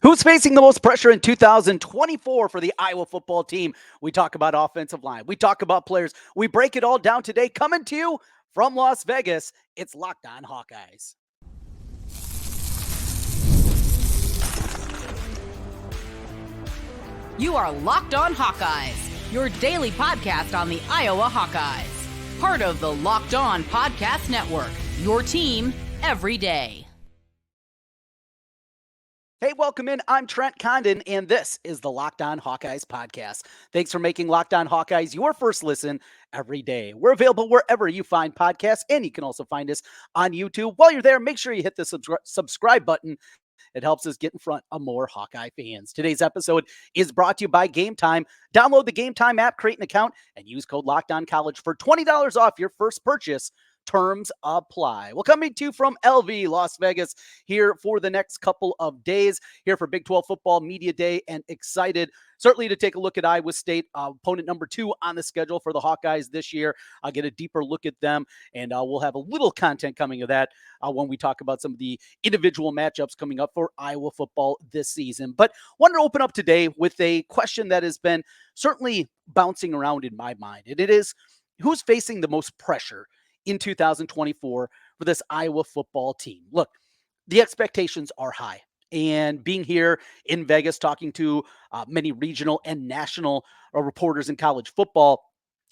Who's facing the most pressure in 2024 for the Iowa football team? We talk about offensive line. We talk about players. We break it all down today. Coming to you from Las Vegas, it's Locked On Hawkeyes. You are Locked On Hawkeyes, your daily podcast on the Iowa Hawkeyes. Part of the Locked On Podcast Network, your team every day. Hey, welcome in. I'm Trent Condon, and this is the Locked On Hawkeyes podcast. Thanks for making Locked On Hawkeyes your first listen every day. We're available wherever you find podcasts, and you can also find us on YouTube. While you're there, make sure you hit the subscribe button. It helps us get in front of more Hawkeye fans. Today's episode is brought to you by Gametime. Download the Gametime app, create an account, and use code LOCKEDONCollege for $20 off your first purchase. Terms apply. Well, coming to you from LV, Las Vegas, here for the next couple of days, here for Big 12 Football Media Day, and excited certainly to take a look at Iowa State, opponent number 2 on the schedule for the Hawkeyes this year. I'll get a deeper look at them, and we'll have a little content coming of that when we talk about some of the individual matchups coming up for Iowa football this season. But wanted to open up today with a question that has been certainly bouncing around in my mind, and it is, who's facing the most pressure in 2024 for this Iowa football team? Look, the expectations are high. And being here in Vegas, talking to many regional and national reporters in college football,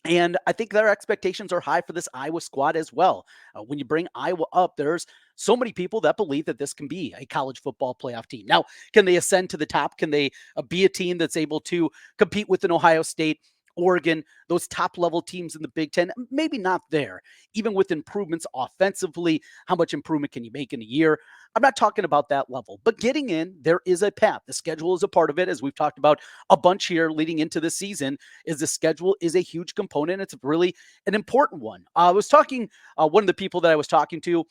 and I think their expectations are high for this Iowa squad as well. When you bring Iowa up, there's so many people that believe that this can be a college football playoff team. Now, can they ascend to the top? Can they be a team that's able to compete with an Ohio State, Oregon, those top level teams in the Big Ten? Maybe not there. Even with improvements offensively, how much improvement can you make in a year? I'm not talking about that level, but getting in, there is a path. The schedule is a part of it, as we've talked about a bunch here leading into the season. Is the schedule is a huge component. It's really an important one. I was talking, one of the people that I was talking to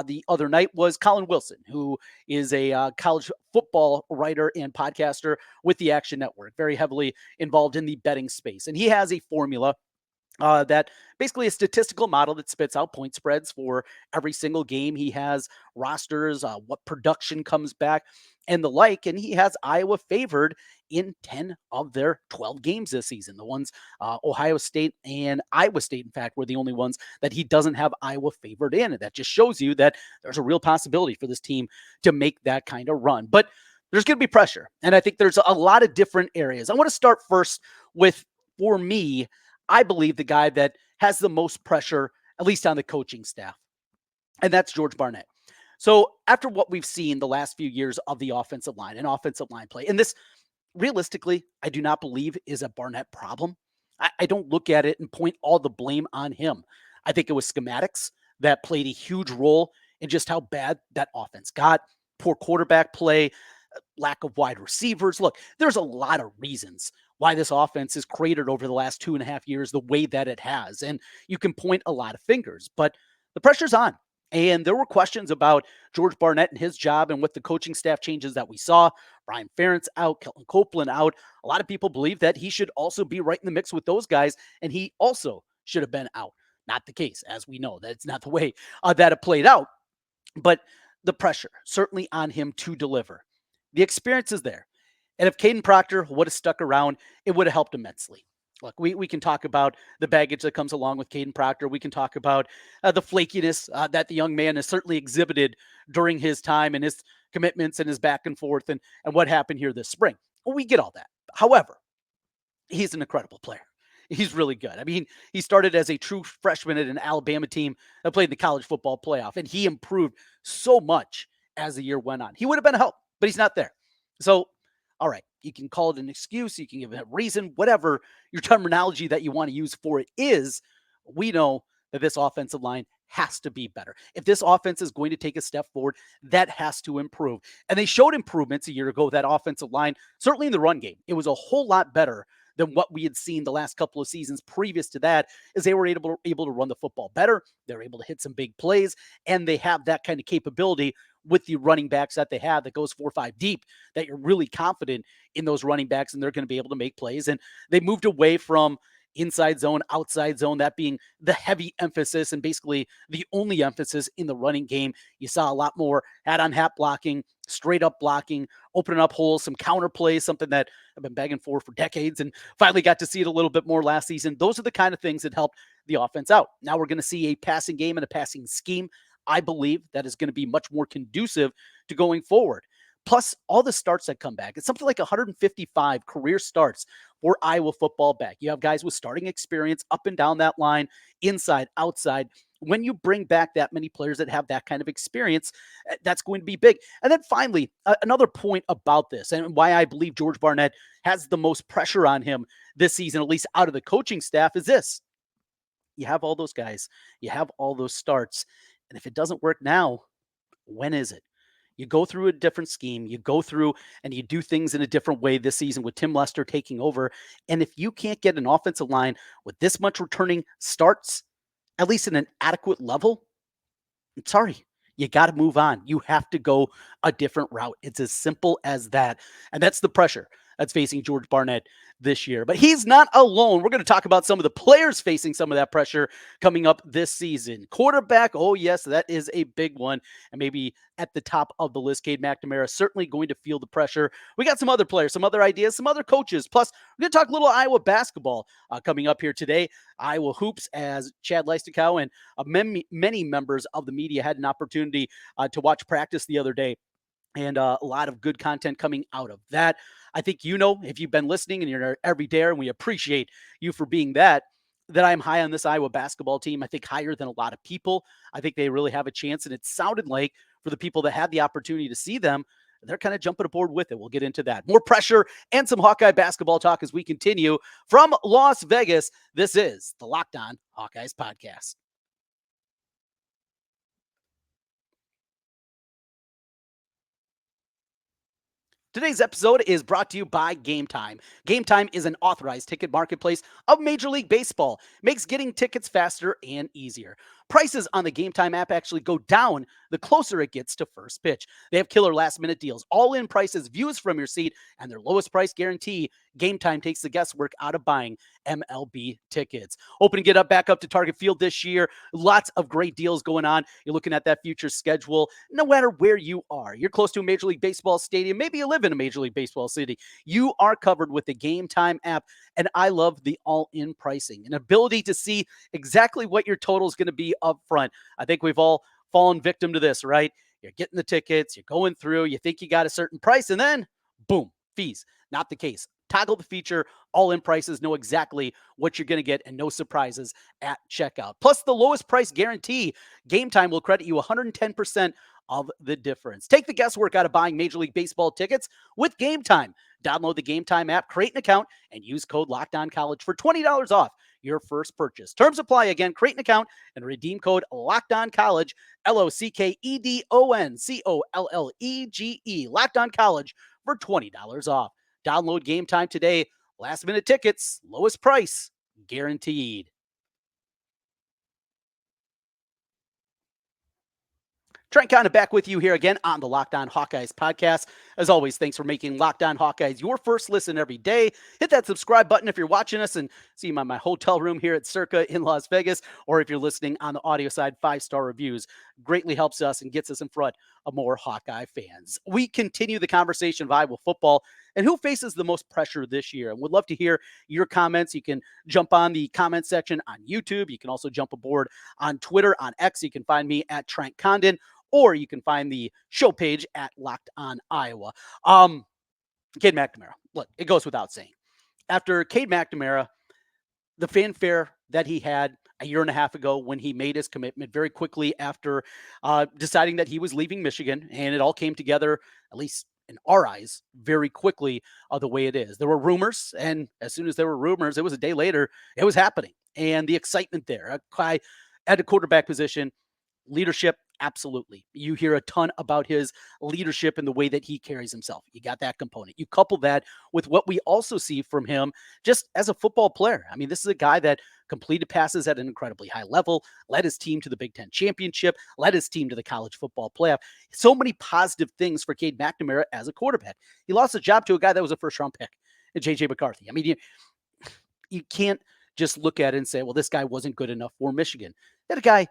the other night was Colin Wilson, who is a college football writer and podcaster with the Action Network, very heavily involved in the betting space. And he has a formula that basically a statistical model that spits out point spreads for every single game. He has rosters, what production comes back, and the like. And he has Iowa favored in 10 of their 12 games this season. The ones Ohio State and Iowa State, in fact, were the only ones that he doesn't have Iowa favored in. And that just shows you that there's a real possibility for this team to make that kind of run. But there's going to be pressure. And I think there's a lot of different areas. I want to start first with, for me, I believe the guy that has the most pressure, at least on the coaching staff, and that's George Barnett. So after what we've seen the last few years of the offensive line and offensive line play, and this realistically, I do not believe is a Barnett problem. I don't look at it and point all the blame on him. I think it was schematics that played a huge role in just how bad that offense got. Poor quarterback play, lack of wide receivers. Look, there's a lot of reasons why this offense is created over the last 2.5 years the way that it has. And you can point a lot of fingers, but the pressure's on. And there were questions about George Barnett and his job and with the coaching staff changes that we saw. Brian Ferentz out, Kelton Copeland out. A lot of people believe that he should also be right in the mix with those guys, and he also should have been out. Not the case, as we know. That's not the way that it played out. But the pressure, certainly on him to deliver. The experience is there. And if Caden Proctor would have stuck around, it would have helped immensely. Look, we can talk about the baggage that comes along with Caden Proctor. We can talk about the flakiness that the young man has certainly exhibited during his time and his commitments and his back and forth and what happened here this spring. Well, we get all that. However, he's an incredible player. He's really good. I mean, he started as a true freshman at an Alabama team that played the college football playoff, and he improved so much as the year went on. He would have been a help, but he's not there. So, all right, you can call it an excuse, you can give it a reason, whatever your terminology that you want to use for it is. We know that this offensive line has to be better. If this offense is going to take a step forward, that has to improve. And they showed improvements a year ago, that offensive line, certainly in the run game. It was a whole lot better than what we had seen the last couple of seasons previous to that, as they were able to run the football better. They're able to hit some big plays, and they have that kind of capability with the running backs that they have that goes 4 or 5 deep, that you're really confident in those running backs and they're going to be able to make plays. And they moved away from inside zone, outside zone, that being the heavy emphasis and basically the only emphasis in the running game. You saw a lot more hat on hat blocking, straight up blocking, opening up holes, some counter plays, something that I've been begging for decades and finally got to see it a little bit more last season. Those are the kind of things that help the offense out. Now we're going to see a passing game and a passing scheme. I believe that is going to be much more conducive to going forward. Plus, all the starts that come back. It's something like 155 career starts for Iowa football back. You have guys with starting experience up and down that line, inside, outside. When you bring back that many players that have that kind of experience, that's going to be big. And then finally, another point about this and why I believe George Barnett has the most pressure on him this season, at least out of the coaching staff, is this. You have all those guys. You have all those starts. And if it doesn't work now, when is it? You go through a different scheme. You go through and you do things in a different way this season with Tim Lester taking over. And if you can't get an offensive line with this much returning starts, at least in an adequate level, I'm sorry. You got to move on. You have to go a different route. It's as simple as that. And that's the pressure that's facing George Barnett this year. But he's not alone. We're going to talk about some of the players facing some of that pressure coming up this season. Quarterback, oh yes, that is a big one. And maybe at the top of the list, Cade McNamara certainly going to feel the pressure. We got some other players, some other ideas, some other coaches. Plus, we're going to talk a little Iowa basketball coming up here today. Iowa hoops, as Chad Leistikow and many members of the media had an opportunity to watch practice the other day. And a lot of good content coming out of that. I think if you've been listening and you're every day, and we appreciate you for being that I'm high on this Iowa basketball team. I think higher than a lot of people. I think they really have a chance. And it sounded like for the people that had the opportunity to see them, they're kind of jumping aboard with it. We'll get into that. More pressure and some Hawkeye basketball talk as we continue from Las Vegas. This is the Locked On Hawkeyes Podcast. Today's episode is brought to you by Gametime. Gametime is an authorized ticket marketplace of Major League Baseball. Makes getting tickets faster and easier. Prices on the Gametime app actually go down the closer it gets to first pitch. They have killer last-minute deals, all-in prices, views from your seat, and their lowest price guarantee. Gametime takes the guesswork out of buying MLB tickets. Opening it back up to Target Field this year. Lots of great deals going on. You're looking at that future schedule. No matter where you are, you're close to a Major League Baseball stadium. Maybe you live in a Major League Baseball city. You are covered with the Gametime app, and I love the all-in pricing, an ability to see exactly what your total is going to be up front. I think we've all fallen victim to this, right? You're getting the tickets, you're going through, you think you got a certain price, and then boom, fees. Not the case. Toggle the feature, all-in prices, know exactly what you're going to get, and no surprises at checkout. Plus, the lowest price guarantee. Gametime will credit you 110% of the difference. Take the guesswork out of buying Major League Baseball tickets with Gametime. Download the Gametime app, create an account, and use code LOCKEDONCollege for $20 off your first purchase. Terms apply. Again, create an account and redeem code LOCKEDONCollege, LOCKEDONCOLLEGE, Locked On College for $20 off. Download Gametime today. Last minute tickets, lowest price, guaranteed. Trent Condon back with you here again on the Locked On Hawkeyes podcast. As always, thanks for making Locked On Hawkeyes your first listen every day. Hit that subscribe button if you're watching us and see my hotel room here at Circa in Las Vegas, or if you're listening on the audio side, 5-star reviews. Greatly helps us and gets us in front of more Hawkeye fans. We continue the conversation of Iowa football and who faces the most pressure this year. And would love to hear your comments. You can jump on the comment section on YouTube. You can also jump aboard on Twitter, on X. You can find me at Trent Condon, or you can find the show page at Locked On Iowa. Cade McNamara, look, it goes without saying. After Cade McNamara, the fanfare that he had a year and a half ago when he made his commitment very quickly after deciding that he was leaving Michigan, and it all came together, at least in our eyes, very quickly the way it is. There were rumors, and as soon as there were rumors, it was a day later, it was happening. And the excitement there at the quarterback position, leadership, absolutely. You hear a ton about his leadership and the way that he carries himself. You got that component. You couple that with what we also see from him just as a football player. I mean, this is a guy that completed passes at an incredibly high level, led his team to the Big Ten championship, led his team to the college football playoff. So many positive things for Cade McNamara as a quarterback. He lost a job to a guy that was a first-round pick, J.J. McCarthy. I mean, you can't just look at it and say, well, this guy wasn't good enough for Michigan. That a guy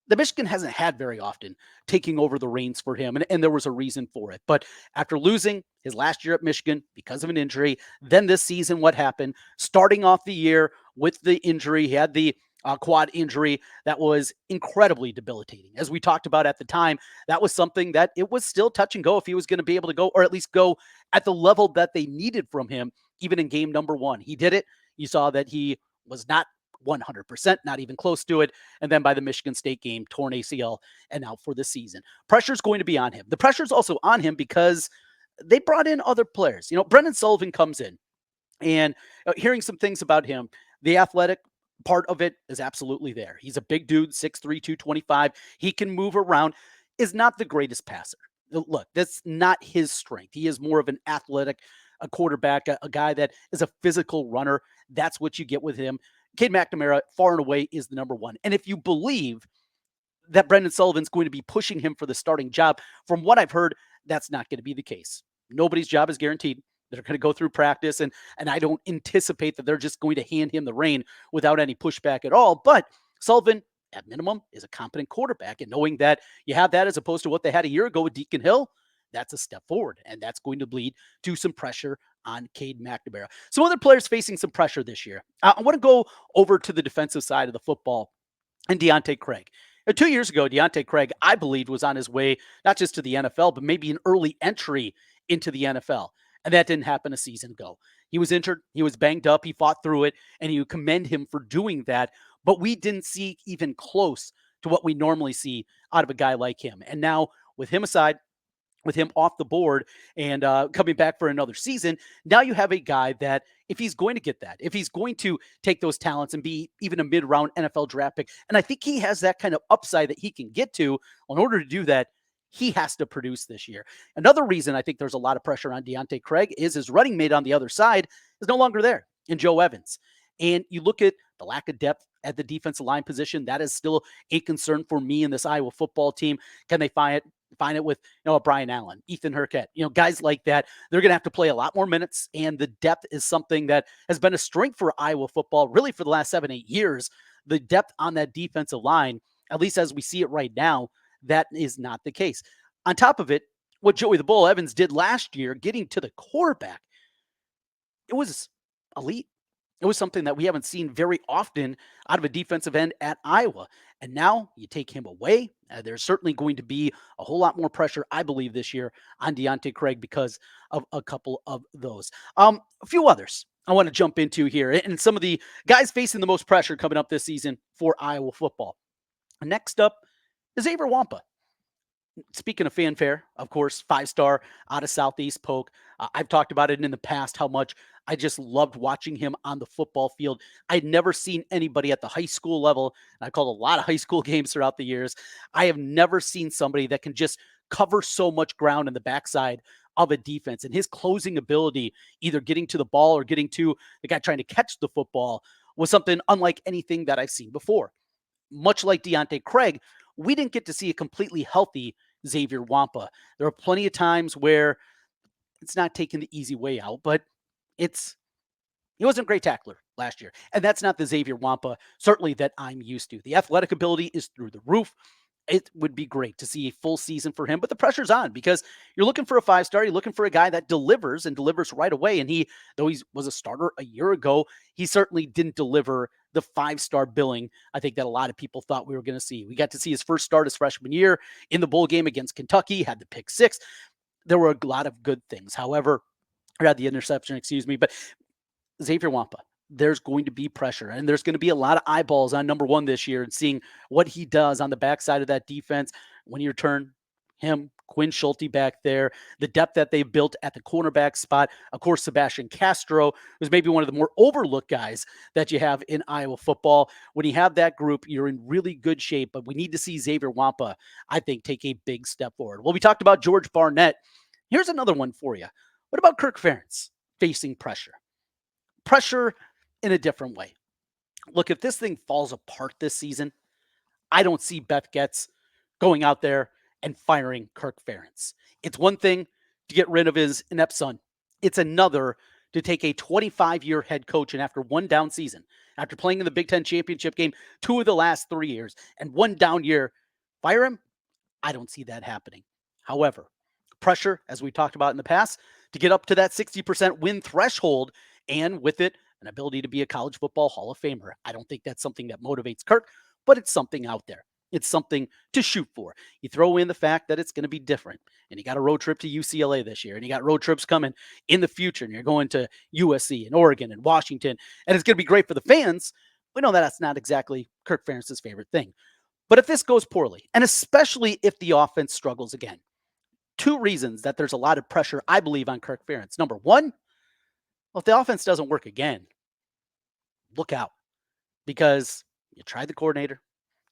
that Michigan hasn't had very often taking over the reins for him, and there was a reason for it. But after losing his last year at Michigan because of an injury, then this season, what happened? Starting off the year with the injury, he had the quad injury that was incredibly debilitating. As we talked about at the time, that was something that it was still touch and go if he was going to be able to go, or at least go at the level that they needed from him, even in game number one. He did it. You saw that he was not 100%, not even close to it. And then by the Michigan State game, torn ACL and out for the season. Pressure's going to be on him. The pressure's also on him because they brought in other players. Brendan Sullivan comes in, and hearing some things about him, the athletic part of it is absolutely there. He's a big dude, 6'3", 225. He can move around, is not the greatest passer. Look, that's not his strength. He is more of an athletic a quarterback, a guy that is a physical runner. That's what you get with him. Cade McNamara, far and away, is the number one. And if you believe that Brendan Sullivan's going to be pushing him for the starting job, from what I've heard, that's not going to be the case. Nobody's job is guaranteed. They're going to go through practice, and I don't anticipate that they're just going to hand him the reign without any pushback at all. But Sullivan, at minimum, is a competent quarterback, and knowing that you have that as opposed to what they had a year ago with Deacon Hill, that's a step forward, and that's going to lead to some pressure on Cade McNamara. Some other players facing some pressure this year. I want to go over to the defensive side of the football and Deontay Craig. 2 years ago, Deontay Craig, I believed, was on his way not just to the NFL, but maybe an early entry into the NFL. And that didn't happen a season ago. He was injured. He was banged up. He fought through it, and you commend him for doing that. But we didn't see even close to what we normally see out of a guy like him. And now, with him aside, with him off the board and coming back for another season, now you have a guy that if he's going to get that, if he's going to take those talents and be even a mid-round NFL draft pick, and I think he has that kind of upside that he can get to, in order to do that, he has to produce this year. Another reason I think there's a lot of pressure on Deontay Craig is his running mate on the other side is no longer there in Joe Evans. And you look at the lack of depth at the defensive line position, that is still a concern for me in this Iowa football team. Can they find it with, a Brian Allen, Ethan Hurkett, guys like that? They're going to have to play a lot more minutes, and the depth is something that has been a strength for Iowa football really for the last 7-8 years. The depth on that defensive line, at least as we see it right now, that is not the case. On top of it, what Joey the Bull Evans did last year, getting to the quarterback, it was elite. It was something that we haven't seen very often out of a defensive end at Iowa. And now you take him away. There's certainly going to be a whole lot more pressure, I believe, this year on Deontay Craig because of a couple of those. A few others I want to jump into here, and some of the guys facing the most pressure coming up this season for Iowa football. Next up is Xavier Wampa. Speaking of fanfare, of course, 5-star out of Southeast Polk. I've talked about it in the past, how much I just loved watching him on the football field. I'd never seen anybody at the high school level, and I called a lot of high school games throughout the years. I have never seen somebody that can just cover so much ground in the backside of a defense. And his closing ability, either getting to the ball or getting to the guy trying to catch the football, was something unlike anything that I've seen before. Much like Deontay Craig, we didn't get to see a completely healthy Xavier Wampa. There are plenty of times where it's not taking the easy way out, but he wasn't a great tackler last year. And that's not the Xavier Wampa, certainly, that I'm used to. The athletic ability is through the roof. It would be great to see a full season for him, but the pressure's on because you're looking for a 5-star. You're looking for a guy that delivers and delivers right away. And though he was a starter a year ago, he certainly didn't deliver the 5-star billing I think that a lot of people thought we were going to see. We got to see his first start his freshman year in the bowl game against Kentucky, had the pick 6. There were a lot of good things. However, I had the interception, but Xavier Wampa, there's going to be pressure, and there's going to be a lot of eyeballs on number one this year and seeing what he does on the backside of that defense when you return him, Quinn Schulte back there, the depth that they've built at the cornerback spot. Of course, Sebastian Castro was maybe one of the more overlooked guys that you have in Iowa football. When you have that group, you're in really good shape, but we need to see Xavier Wampa, I think, take a big step forward. Well, we talked about George Barnett. Here's another one for you. What about Kirk Ferentz facing pressure? Pressure in a different way. Look, if this thing falls apart this season, I don't see Beth Getz going out there and firing Kirk Ferentz. It's one thing to get rid of his inept son. It's another to take a 25-year head coach and after one down season, after playing in the Big Ten championship game 2 of the last 3 years and one down year, fire him? I don't see that happening. However, pressure, as we talked about in the past, to get up to that 60% win threshold, and with it, an ability to be a college football Hall of Famer. I don't think that's something that motivates Kirk, but it's something out there. It's something to shoot for. You throw in the fact that it's going to be different, and you got a road trip to UCLA this year, and you got road trips coming in the future, and you're going to USC and Oregon and Washington, and it's going to be great for the fans. We know that that's not exactly Kirk Ferentz's favorite thing. But if this goes poorly, and especially if the offense struggles again, 2 reasons that there's a lot of pressure, I believe, on Kirk Ferentz. Number 1, well, if the offense doesn't work again, look out, because you tried the coordinator,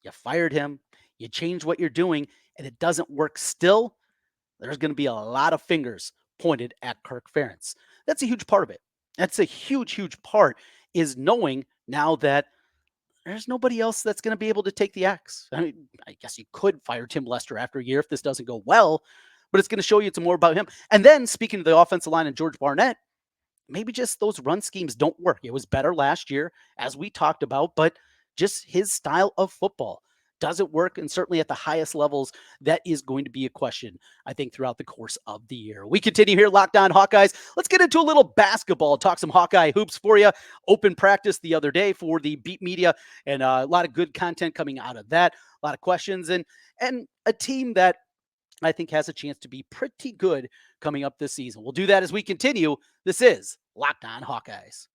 you fired him, you changed what you're doing, and it doesn't work still. There's going to be a lot of fingers pointed at Kirk Ferentz. That's a huge part of it. That's a huge, huge part, is knowing now that there's nobody else that's going to be able to take the axe. I mean, I guess you could fire Tim Lester after a year if this doesn't go well, but it's going to show you some more about him. And then, speaking of the offensive line and George Barnett, maybe just those run schemes don't work. It was better last year, as we talked about, but just his style of football doesn't work. And certainly at the highest levels, that is going to be a question, I think, throughout the course of the year. We continue here, Locked On Hawkeyes. Let's get into a little basketball, talk some Hawkeye hoops for you. Open practice the other day for the Beat Media, and a lot of good content coming out of that. A lot of questions, and a team that I think has a chance to be pretty good coming up this season. We'll do that as we continue. This is Locked On Hawkeyes.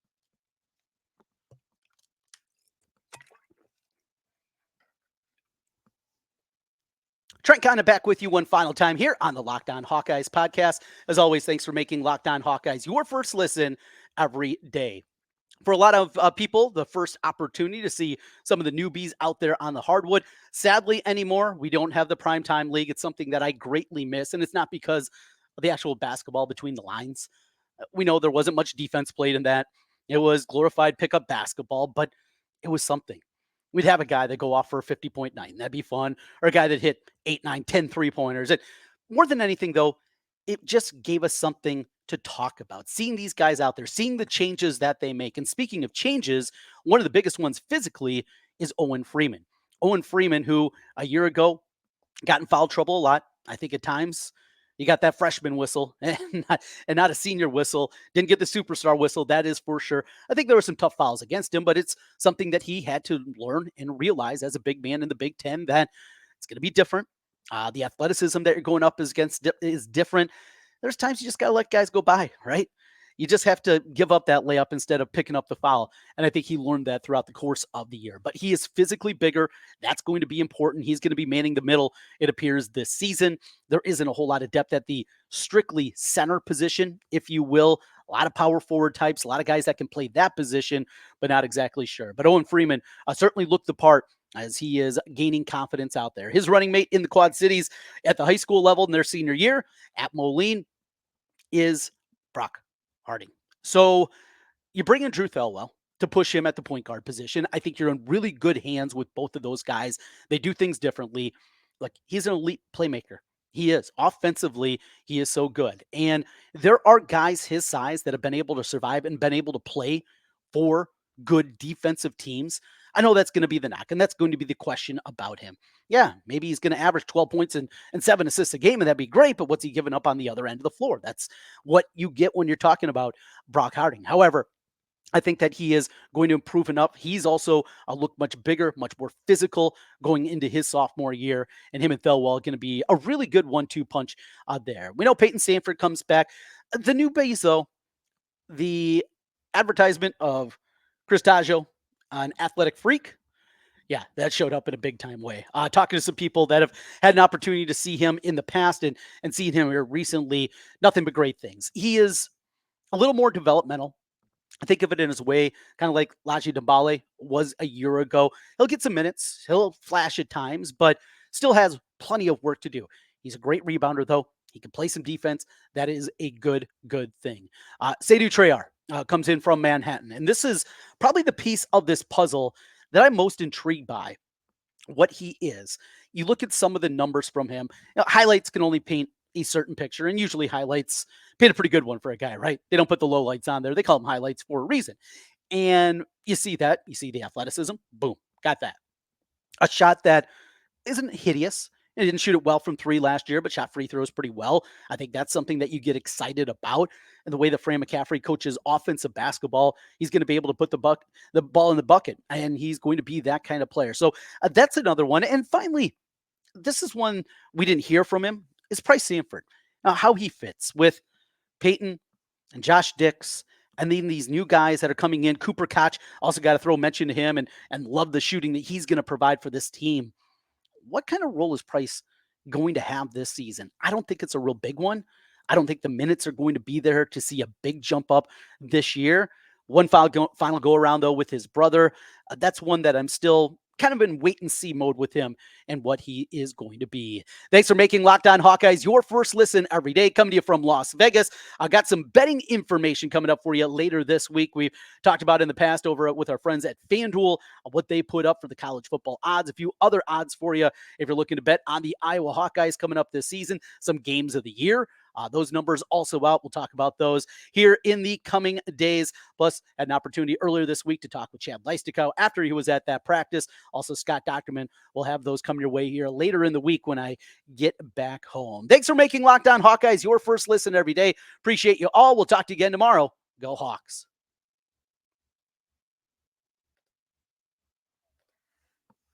Trent Condon back with you one final time here on the Locked On Hawkeyes podcast. As always, thanks for making Locked On Hawkeyes your first listen every day. For a lot of people, the first opportunity to see some of the newbies out there on the hardwood. Sadly, anymore, we don't have the primetime league. It's something that I greatly miss, and it's not because of the actual basketball between the lines. We know there wasn't much defense played in that. It was glorified pickup basketball, but it was something. We'd have a guy that go off for a 50-point night, and that'd be fun, or a guy that hit 8, 9, 10 3-pointers. And more than anything, though, it just gave us something to talk about. Seeing these guys out there, seeing the changes that they make. And speaking of changes, one of the biggest ones physically is Owen Freeman. Owen Freeman, who a year ago got in foul trouble a lot. I think at times you got that freshman whistle and not a senior whistle. Didn't get the superstar whistle, that is for sure. I think there were some tough fouls against him, but it's something that he had to learn and realize as a big man in the Big Ten that it's going to be different. The athleticism that you're going up against is different. There's times you just got to let guys go by, right? You just have to give up that layup instead of picking up the foul. And I think he learned that throughout the course of the year. But he is physically bigger. That's going to be important. He's going to be manning the middle, it appears, this season. There isn't a whole lot of depth at the strictly center position, if you will. A lot of power forward types, a lot of guys that can play that position, but not exactly sure. But Owen Freeman certainly looked the part as he is gaining confidence out there. His running mate in the Quad Cities at the high school level in their senior year at Moline is Brock Harding. So you bring in Drew Thelwell to push him at the point guard position. I think you're in really good hands with both of those guys. They do things differently. Like, he's an elite playmaker. He is. Offensively, he is so good. And there are guys his size that have been able to survive and been able to play for good defensive teams. I know that's going to be the knock, and that's going to be the question about him. Yeah, maybe he's going to average 12 points and 7 assists a game, and that'd be great, but what's he giving up on the other end of the floor? That's what you get when you're talking about Brock Harding. However, I think that he is going to improve enough. He's also look much bigger, much more physical going into his sophomore year, and him and Thelwell are going to be a really good 1-2 punch there. We know Peyton Sanford comes back. The new base, though, the advertisement of Chris Taggio, an athletic freak. Yeah, that showed up in a big time way. Talking to some people that have had an opportunity to see him in the past and seeing him here recently, nothing but great things. He is a little more developmental. I think of it in his way, kind of like Laji Dembele was a year ago. He'll get some minutes. He'll flash at times, but still has plenty of work to do. He's a great rebounder, though. He can play some defense. That is a good thing. Seydou Traore comes in from Manhattan. And this is probably the piece of this puzzle that I'm most intrigued by, what he is. You look at some of the numbers from him. Highlights can only paint a certain picture, and usually highlights paint a pretty good one for a guy, right? They don't put the low lights on there. They call them highlights for a reason. And you see that, you see the athleticism, boom, got that. A shot that isn't hideous. He didn't shoot it well from three last year, but shot free throws pretty well. I think that's something that you get excited about. And the way that Fran McCaffrey coaches offensive basketball, he's going to be able to put the ball in the bucket, and he's going to be that kind of player. So that's another one. And finally, this is one we didn't hear from him, is Price Sanford. Now, how he fits with Peyton and Josh Dix, and then these new guys that are coming in. Cooper Koch, also got to throw a mention to him, and love the shooting that he's going to provide for this team. What kind of role is Price going to have this season? I don't think it's a real big one. I don't think the minutes are going to be there to see a big jump up this year. One final go around, though, with his brother. That's one that I'm still kind of in wait and see mode with him and what he is going to be. Thanks for making Locked On Hawkeyes your first listen every day. Coming to you from Las Vegas. I got some betting information coming up for you later this week. We've talked about in the past over with our friends at FanDuel, what they put up for the college football odds. A few other odds for you if you're looking to bet on the Iowa Hawkeyes coming up this season. Some games of the year. Those numbers also out. We'll talk about those here in the coming days. Plus, had an opportunity earlier this week to talk with Chad Leistikow after he was at that practice. Also, Scott Docterman will have those come your way here later in the week when I get back home. Thanks for making Locked On Hawkeyes your first listen every day. Appreciate you all. We'll talk to you again tomorrow. Go Hawks.